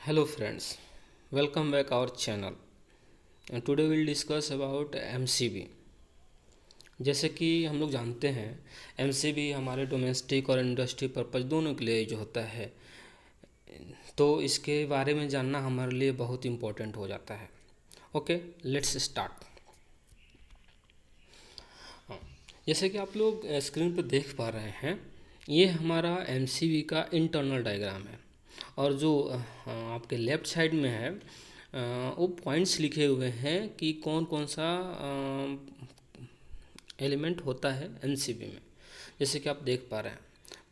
Hello friends, welcome back our channel. And today we'll discuss about MCB. जैसे कि हम लोग जानते हैं MCB हमारे डोमेस्टिक और इंडस्ट्री पर्पज दोनों के लिए जो होता है, तो इसके बारे में जानना हमारे लिए बहुत इम्पोर्टेंट हो जाता है. Okay, let's start. जैसे कि आप लोग स्क्रीन पर देख पा रहे हैं, ये हमारा MCB का इंटरनल डायग्राम है. और जो आपके लेफ़्ट साइड में है, वो पॉइंट्स लिखे हुए हैं कि कौन कौन सा एलिमेंट होता है MCB में. जैसे कि आप देख पा रहे हैं,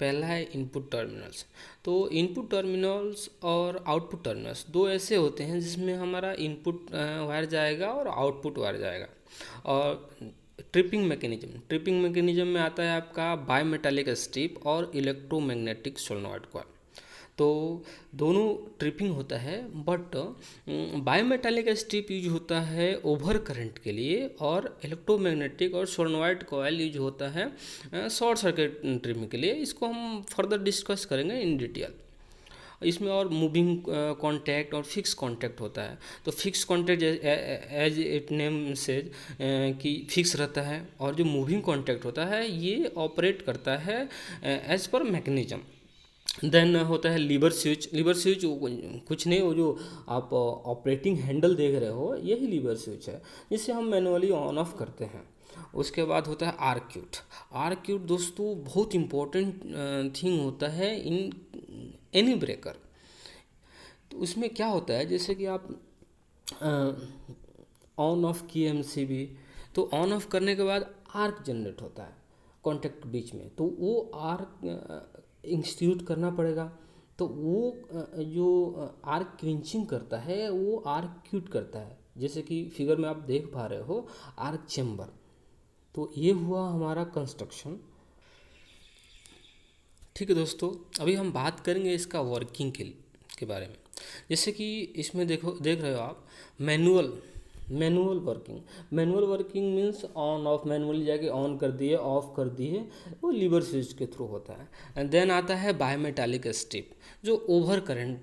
पहला है इनपुट टर्मिनल्स. तो इनपुट टर्मिनल्स और आउटपुट टर्मिनल्स दो ऐसे होते हैं जिसमें हमारा इनपुट वायर जाएगा और आउटपुट वायर जाएगा. और ट्रिपिंग मैकेनिज्म में आता है आपका बायमेटालिक स्ट्रिप और इलेक्ट्रोमैग्नेटिक सोलेनॉइड कॉइल. तो दोनों ट्रिपिंग होता है, बट बायोमेटालिक स्ट्रिप यूज होता है ओवर करंट के लिए और इलेक्ट्रोमैग्नेटिक और सोलेनॉइड कॉइल यूज होता है शॉर्ट सर्किट ट्रिपिंग के लिए. इसको हम फर्दर डिस्कस करेंगे इन डिटेल. इसमें और मूविंग कॉन्टैक्ट और फिक्स कॉन्टैक्ट होता है. तो fix contact as it name से कि फिक्स रहता है, और जो मूविंग कॉन्टैक्ट होता है ये ऑपरेट करता है एज पर मैकेनिज्म. देन होता है लीवर स्विच. लीवर स्विच कुछ नहीं, वो जो आप ऑपरेटिंग हैंडल देख रहे हो यही लीवर स्विच है, जिसे हम मैनुअली ऑन ऑफ करते हैं. उसके बाद होता है आर्क्यूट. आर्क्यूट दोस्तों बहुत इम्पोर्टेंट थिंग होता है इन एनी ब्रेकर. तो उसमें क्या होता है, जैसे कि आप ऑन ऑफ किए MCB, तो ऑन ऑफ करने के बाद आर्क जनरेट होता है कॉन्टैक्ट बीच में. तो वो आर्क इंस्टीट्यूट करना पड़ेगा. तो वो जो आर्क क्विंचिंग करता है वो आर्क क्यूट करता है, जैसे कि फिगर में आप देख पा रहे हो आर्क चेम्बर. तो ये हुआ हमारा कंस्ट्रक्शन. ठीक है दोस्तों, अभी हम बात करेंगे इसका वर्किंग के बारे में. जैसे कि इसमें देख रहे हो आप manual working means on off, manually जाके ऑन कर दिए ऑफ कर दिए, वो लीवर स्विच के थ्रू होता है. एंड देन आता है बायोमेटालिक स्ट्रिप, जो ओवर करंट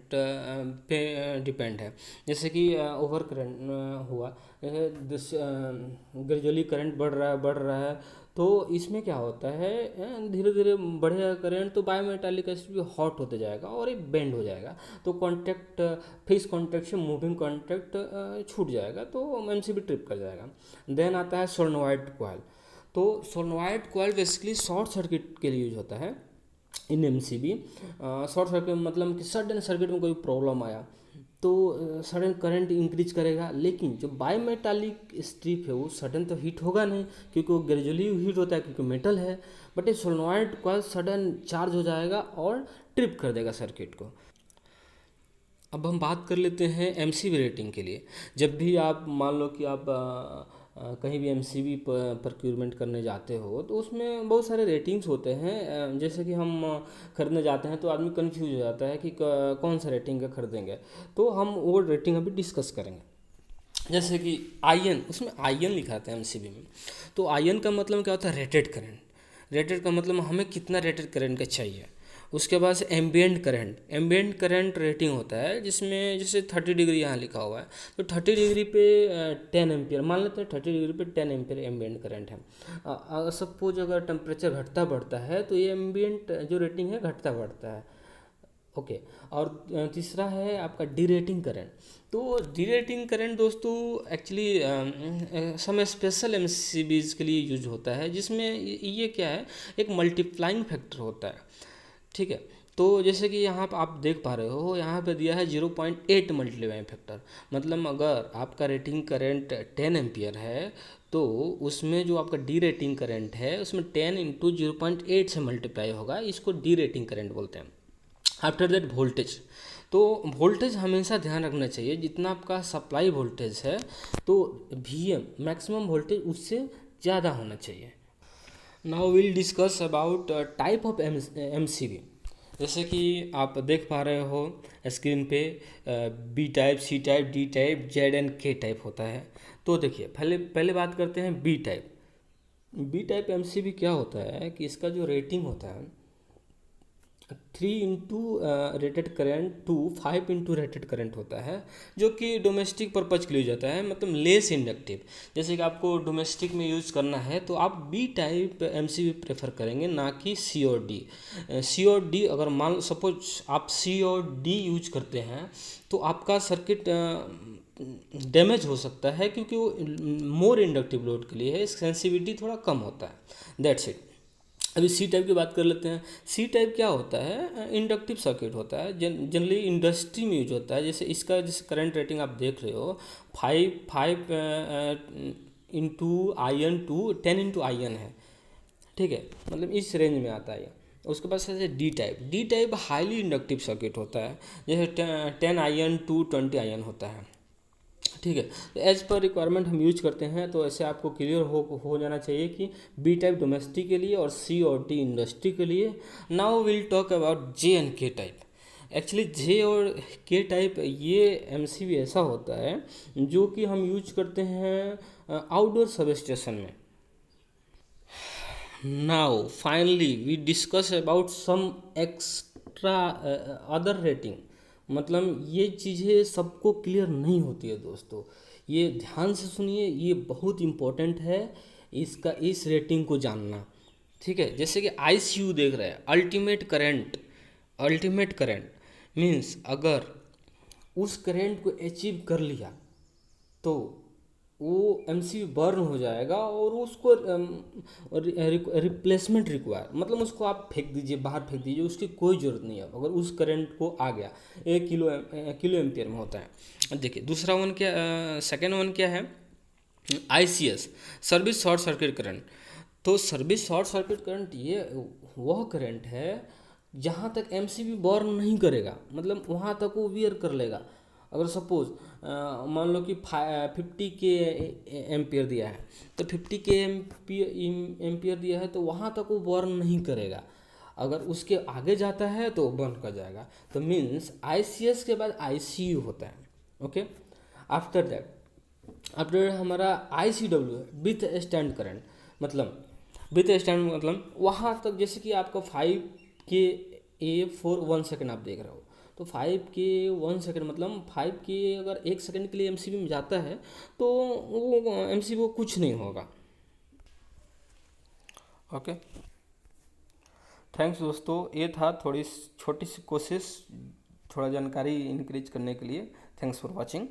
पे डिपेंड है. जैसे कि ओवर करंट हुआ, ग्रेजुअली करंट बढ़ रहा है, तो इसमें क्या होता है, धीरे धीरे बढ़ेगा करंट, तो बायोमेटालिक स्ट्रिप हॉट होते जाएगा और ये बेंड हो जाएगा. तो कॉन्टैक्ट फिक्स कॉन्टैक्ट से मूविंग कॉन्टैक्ट छूट जाएगा, तो MCB ट्रिप कर जाएगा. देन आता है सोलेनॉइड कॉइल. तो solenoid coil basically short circuit के लिए यूज होता है इन MCB. शॉर्ट सर्किट मतलब कि सडन सर्किट में कोई प्रॉब्लम आया तो सडन करंट इंक्रीज करेगा. लेकिन जो बायोमेटालिक स्ट्रिप है वो सडन तो हीट होगा नहीं, क्योंकि वो ग्रेजुअली हीट होता है क्योंकि मेटल है. बट ये सोलेनॉइड कॉइल सडन चार्ज हो जाएगा और ट्रिप कर देगा सर्किट को. अब हम बात कर लेते हैं MCB रेटिंग के लिए. जब भी आप मान लो कि आप कहीं भी MCB प्रोक्यूरमेंट करने जाते हो, तो उसमें बहुत सारे रेटिंग्स होते हैं. जैसे कि हम खरीदने जाते हैं तो आदमी कंफ्यूज हो जाता है कि कौन सा रेटिंग का खरीदेंगे. तो हम वो रेटिंग अभी डिस्कस करेंगे. जैसे कि IN, उसमें IN लिखा था MCB में. तो IN का मतलब क्या होता है, रेटेड करंट. रेटेड का मतलब हमें कितना रेटेड करंट का चाहिए. उसके बाद से एम्बियंट करंट रेटिंग होता है, जिसमें जैसे 30 डिग्री यहाँ लिखा हुआ है, तो 30 डिग्री पे 10 एम्पियर मान लेते हैं. 30 डिग्री पे 10 एम्पियर एम्बियंट करंट है. सपोज अगर टेम्परेचर घटता बढ़ता है तो ये एम्बियंट जो रेटिंग है घटता बढ़ता है. ओके. और तीसरा है आपका डी रेटिंग करंट. तो डी रेटिंग करंट दोस्तों एक्चुअली सम स्पेशल MCBs के लिए यूज होता है, जिसमें ये क्या है, एक मल्टीप्लाइंग फैक्टर होता है. ठीक है. तो जैसे कि यहाँ पर आप देख पा रहे हो, यहाँ पे दिया है 0.8 मल्टीप्लाइंग फैक्टर. मतलब अगर आपका रेटिंग करंट 10 एम्पियर है, तो उसमें जो आपका डी रेटिंग करंट है उसमें 10 इंटू 0.8 से मल्टीप्लाई होगा. इसको डी रेटिंग करंट बोलते हैं. After that voltage. तो वोल्टेज हमेशा ध्यान रखना चाहिए, जितना आपका सप्लाई वोल्टेज है तो VM मैक्सिमम वोल्टेज उससे ज़्यादा होना चाहिए. Now will discuss about type of MCB. जैसे कि आप देख पा रहे हो स्क्रीन पे, B type, C type, D type, Z and K type होता है. तो देखिए पहले बात करते हैं B type. B type MCB क्या होता है कि इसका जो रेटिंग होता है 3 into rated current to 5 into rated current होता है, जो कि डोमेस्टिक पर्पज के लिए जाता है, मतलब लेस इंडक्टिव। जैसे कि आपको डोमेस्टिक में यूज़ करना है तो आप बी टाइप एमसीबी प्रेफर करेंगे, ना कि सी और डी। सी और डी अगर मान सपोज आप सी और डी यूज करते हैं तो आपका सर्किट डैमेज हो सकता है, क्योंकि वो मोर इंडक्टिव लोड के लिए है, सेंसिटिविटी थोड़ा कम होता है। That's it. अभी सी टाइप की बात कर लेते हैं। सी टाइप क्या होता है? इंडक्टिव सर्किट होता है, जनरली इंडस्ट्री में यूज होता है। जैसे इसका जैसे करंट रेटिंग आप देख रहे हो, 5 into I N to 10 into I N है, ठीक है, मतलब इस रेंज में आता है ये। उसके बाद जैसे D type highly inductive circuit होता है, जैसे 10 IN टू 20 IN होता है, ठीक है। तो एज पर रिक्वायरमेंट हम यूज करते हैं, तो ऐसे आपको क्लियर हो जाना चाहिए कि बी टाइप डोमेस्टिक के लिए और सी और डी इंडस्ट्री के लिए। Now will talk about J and के टाइप। एक्चुअली जे और के टाइप ये एमसीबी ऐसा होता है जो कि हम यूज करते हैं आउटडोर सब स्टेशन में। Now finally we discuss about some extra other rating. मतलब ये चीज़ें सबको क्लियर नहीं होती है दोस्तों, ये ध्यान से सुनिए, ये बहुत इम्पोर्टेंट है इसका, इस रेटिंग को जानना, ठीक है। जैसे कि आईसीयू देख रहे हैं, अल्टीमेट करंट मीन्स अगर उस करंट को अचीव कर लिया तो वो एमसीबी बर्न हो जाएगा और उसको रिप्लेसमेंट रिक्वायर, मतलब उसको आप फेंक दीजिए, बाहर फेंक दीजिए, उसकी कोई ज़रूरत नहीं है अगर उस करंट को आ गया। 1 किलो एम्पियर में होता है। देखिए दूसरा वन क्या, सेकेंड वन क्या है? ICS, service short circuit current. तो सर्विस शॉर्ट सर्किट करंट ये वह करंट है जहाँ तक एमसीबी बर्न नहीं करेगा, मतलब वहाँ तक वो वियर कर लेगा। अगर सपोज मान लो कि 50 के एम्पियर दिया है, तो 50 के एम्पियर दिया है तो वहाँ तक वो बर्न नहीं करेगा। अगर उसके आगे जाता है तो बर्न कर जाएगा। तो मीन्स आईसीएस के बाद आईसीयू होता है, ओके। आफ्टर हमारा आईसीडब्ल्यू है, विथ स्टैंड करंट, मतलब विथ स्टैंड मतलब वहाँ तक, जैसे कि आपका 5 के A 4 1 सेकेंड आप देख रहे हो, तो 5 के 1 सेकेंड मतलब 5 के अगर 1 सेकेंड के लिए एमसीबी में जाता है तो वो एमसीबी को कुछ नहीं होगा, ओके। थैंक्स दोस्तों, ये था थोड़ी छोटी सी कोशिश थोड़ा जानकारी इंक्रीज करने के लिए। Thanks for watching.